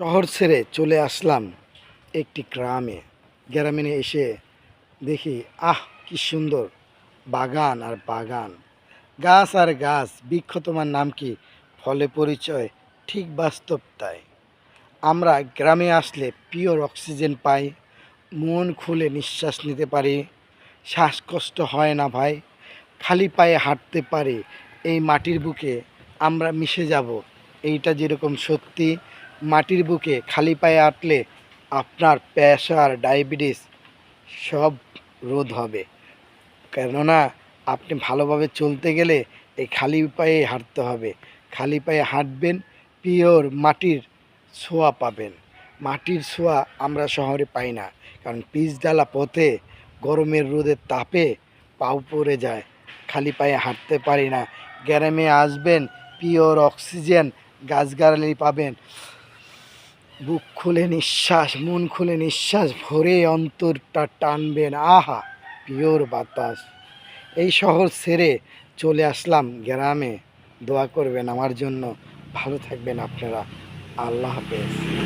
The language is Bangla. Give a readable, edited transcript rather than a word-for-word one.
শহর ছেড়ে চলে আসলাম একটি গ্রামে। গ্রামে এসে দেখি, কি সুন্দর বাগান আর বাগান, গাছ আর গাছ, বৃক্ষ তোমার নাম কি, ফলে পরিচয় ঠিক বাস্তব তাই। আমরা গ্রামে আসলে পিওর অক্সিজেন পাই, মন খুলে নিঃশ্বাস নিতে পারি, শ্বাসকষ্ট হয় না ভাই, খালি পায়ে হাঁটতে পারি। এই মাটির বুকে আমরা মিশে যাব, এইটা যেরকম সত্যি। মাটির বুকে খালি পায়ে হাঁটলে আপনার প্রেশার, ডায়াবেটিস সব রোধ হবে। কেননা আপনি ভালোভাবে চলতে গেলে এই খালি পায়ে হাঁটতে হবে। খালি পায়ে হাঁটবেন, পিওর মাটির ছোঁয়া পাবেন। মাটির ছোঁয়া আমরা শহরে পাই না, কারণ পিচঢালা পথে গরমের রোদের তাপে পাও পড়ে যায়, খালি পায়ে হাঁটতে পারি না। গ্রামে আসবেন, পিওর অক্সিজেন, গাছগাছালি পাবেন, বুক খুলে নিঃশ্বাস, মন খুলে নিঃশ্বাস ভরে অন্তরটা টানবেন। পিওর বাতাস। এই শহর ছেড়ে চলে আসলাম গ্রামে। দোয়া করবেন আমার জন্য। ভালো থাকবেন আপনারা। আল্লাহ হাফেজ।